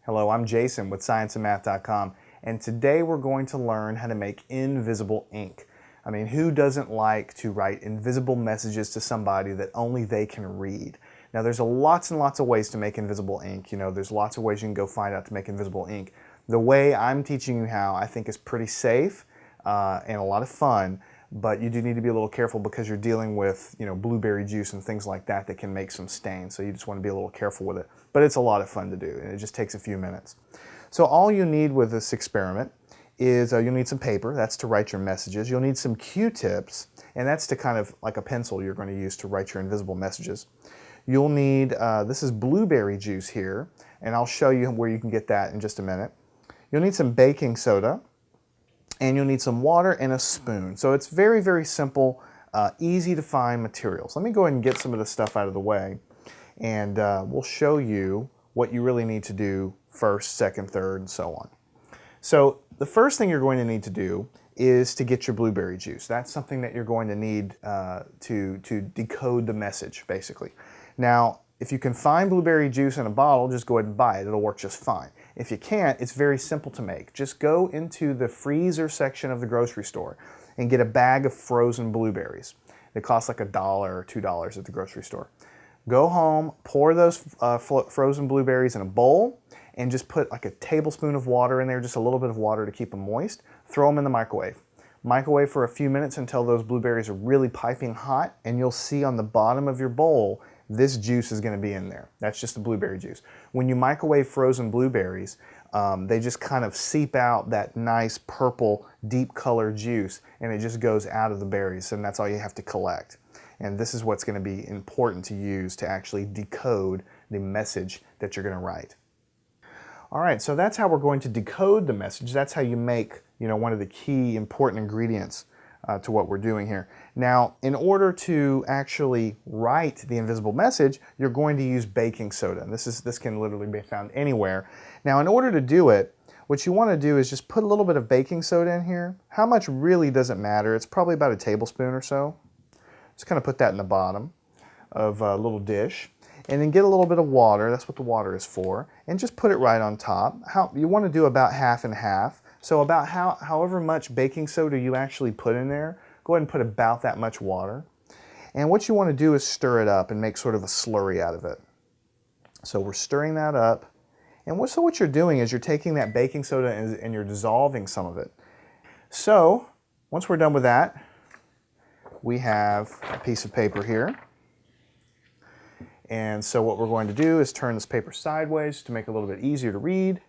Hello, I'm Jason with ScienceandMath.com, and today we're going to learn how to make invisible ink. I mean, who doesn't like to write invisible messages to somebody that only they can read? Now, there's lots and lots of ways to make invisible ink. You know, there's lots of ways you can go find out to make invisible ink. The way I'm teaching you how, I think, is pretty safe and a lot of fun, but you do need to be a little careful because you're dealing with, you know, blueberry juice and things like that that can make some stains. So you just want to be a little careful with it. But it's a lot of fun to do, and it just takes a few minutes. So all you need with this experiment is you'll need some paper. That's to write your messages. You'll need some Q-tips, and that's to kind of like a pencil you're going to use to write your invisible messages. You'll need, this is blueberry juice here, and I'll show you where you can get that in just a minute. You'll need some baking soda, and you'll need some water and a spoon. So it's very, very simple, easy to find materials. Let me go ahead and get some of this stuff out of the way, and we'll show you what you really need to do first, second, third, and so on. So the first thing you're going to need to do is to get your blueberry juice. That's something that you're going to need to decode the message, basically. Now, if you can find blueberry juice in a bottle, just go ahead and buy it. It'll work just fine. If you can't, it's very simple to make. Just go into the freezer section of the grocery store and get a bag of frozen blueberries. It costs like $1 or $2 at the grocery store. Go home, pour those frozen blueberries in a bowl, and just put like a tablespoon of water in there, just a little bit of water to keep them moist. Throw them in the microwave. Microwave for a few minutes until those blueberries are really piping hot, and you'll see on the bottom of your bowl this juice is going to be in there. That's just the blueberry juice. When you microwave frozen blueberries, they just kind of seep out that nice purple, deep color juice, and it just goes out of the berries, and that's all you have to collect. And this is what's going to be important to use to actually decode the message that you're going to write. All right, so that's how we're going to decode the message. That's how you make, you know, one of the key important ingredients to what we're doing here. Now, in order to actually write the invisible message, you're going to use baking soda. And this can literally be found anywhere. Now, in order to do it, what you want to do is just put a little bit of baking soda in here. How much really doesn't matter. It's probably about a tablespoon or so. Just kind of put that in the bottom of a little dish. And then get a little bit of water. That's what the water is for. And just put it right on top. You want to do about half and half. So about however much baking soda you actually put in there, go ahead and put about that much water. And what you want to do is stir it up and make sort of a slurry out of it. So we're stirring that up. And what you're doing is you're taking that baking soda and you're dissolving some of it. So once we're done with that, we have a piece of paper here. And so what we're going to do is turn this paper sideways to make it a little bit easier to read,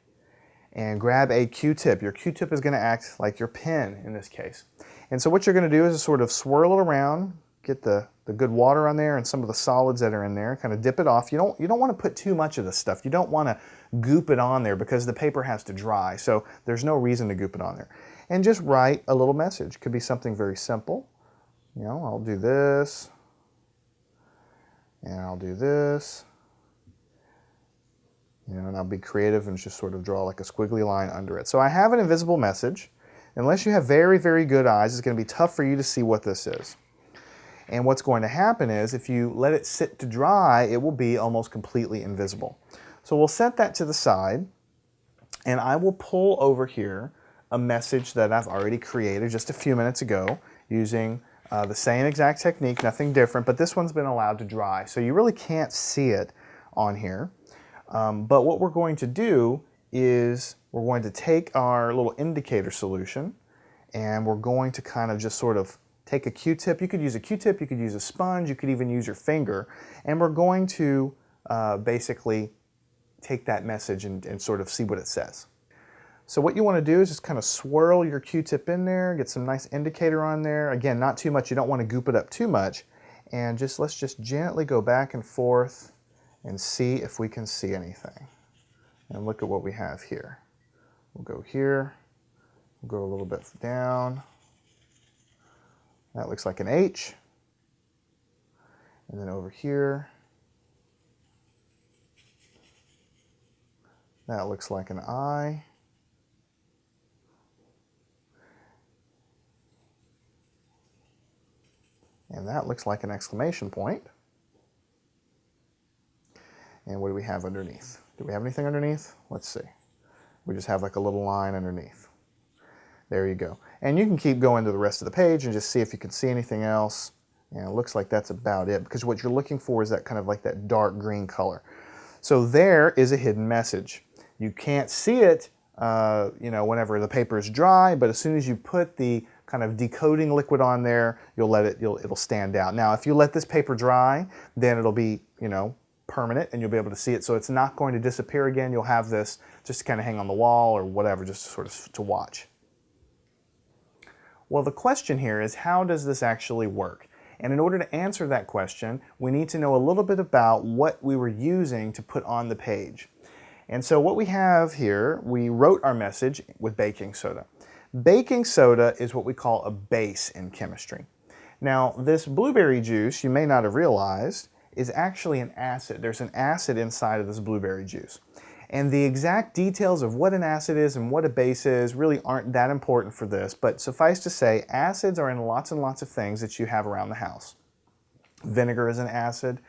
and grab a Q-tip. Your Q-tip is going to act like your pen in this case. And so what you're going to do is sort of swirl it around, get the good water on there and some of the solids that are in there, kind of dip it off. You don't want to put too much of this stuff. You don't want to goop it on there because the paper has to dry. So there's no reason to goop it on there. And just write a little message. Could be something very simple. You know, I'll do this. And I'll do this. You know, and I'll be creative and just sort of draw like a squiggly line under it. So I have an invisible message. Unless you have very, very good eyes, it's going to be tough for you to see what this is. And what's going to happen is if you let it sit to dry, it will be almost completely invisible. So we'll set that to the side, and I will pull over here a message that I've already created just a few minutes ago using the same exact technique, nothing different, but this one's been allowed to dry. So you really can't see it on here. But what we're going to do is we're going to take our little indicator solution and we're going to kind of just sort of take a Q-tip. You could use a Q-tip, you could use a sponge, you could even use your finger, and we're going to basically take that message and sort of see what it says. So what you want to do is just kind of swirl your Q-tip in there, get some nice indicator on there. Again, not too much, you don't want to goop it up too much. And let's just gently go back and forth and see if we can see anything. And look at what we have here. We'll go here, we'll go a little bit down. That looks like an H. And then over here, that looks like an I. And that looks like an exclamation point. And what do we have underneath? Do we have anything underneath? Let's see. We just have like a little line underneath. There you go. And you can keep going to the rest of the page and just see if you can see anything else. And it looks like that's about it, because what you're looking for is that kind of like that dark green color. So there is a hidden message. You can't see it, you know, whenever the paper is dry, but as soon as you put the kind of decoding liquid on there, it'll stand out. Now, if you let this paper dry, then it'll be, you know, permanent and you'll be able to see it. So it's not going to disappear again. You'll have this just to kind of hang on the wall or whatever, just sort of to watch. Well, the question here is, how does this actually work? And in order to answer that question, we need to know a little bit about what we were using to put on the page. And so what we have here, we wrote our message with baking soda. Baking soda is what we call a base in chemistry. Now, this blueberry juice, you may not have realized, is actually an acid. There's an acid inside of this blueberry juice. And the exact details of what an acid is and what a base is really aren't that important for this, but suffice to say, acids are in lots and lots of things that you have around the house. Vinegar is an acid.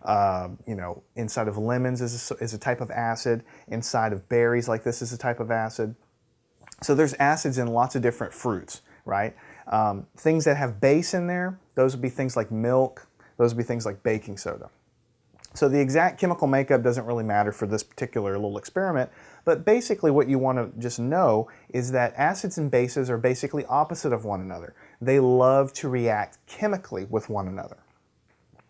You know, inside of lemons is a type of acid. Inside of berries like this is a type of acid. So there's acids in lots of different fruits, right? Things that have base in there, those would be things like milk, those would be things like baking soda. So the exact chemical makeup doesn't really matter for this particular little experiment, but basically what you want to just know is that acids and bases are basically opposite of one another. They love to react chemically with one another.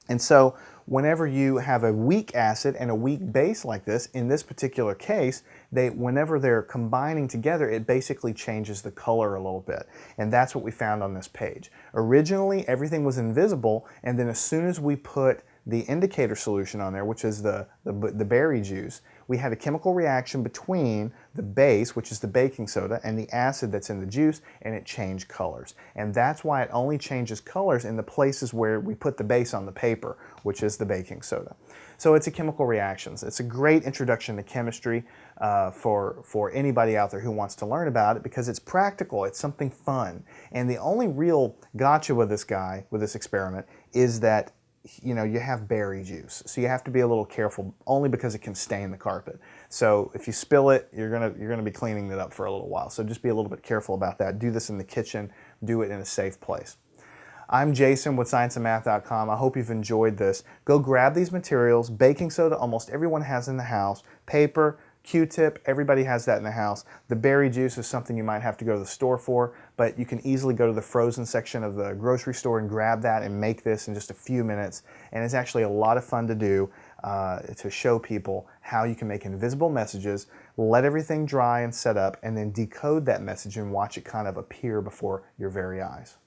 And so whenever you have a weak acid and a weak base like this, in this particular case, whenever they're combining together, it basically changes the color a little bit. And that's what we found on this page. Originally, everything was invisible, and then as soon as we put the indicator solution on there, which is the berry juice, we had a chemical reaction between the base, which is the baking soda, and the acid that's in the juice, and it changed colors. And that's why it only changes colors in the places where we put the base on the paper, which is the baking soda. So it's a chemical reactions. It's a great introduction to chemistry for anybody out there who wants to learn about it, because it's practical, it's something fun. And the only real gotcha with this experiment, is that you know, you have berry juice, so you have to be a little careful, only because it can stain the carpet. So if you spill it, you're gonna be cleaning it up for a little while. So just be a little bit careful about that. Do this in the kitchen. Do it in a safe place. I'm Jason with ScienceandMath.com. I hope you've enjoyed this. Go grab these materials. Baking soda, almost everyone has in the house. Paper, Q-tip, everybody has that in the house. The berry juice is something you might have to go to the store for, but you can easily go to the frozen section of the grocery store and grab that and make this in just a few minutes. And it's actually a lot of fun to do, to show people how you can make invisible messages, let everything dry and set up, and then decode that message and watch it kind of appear before your very eyes.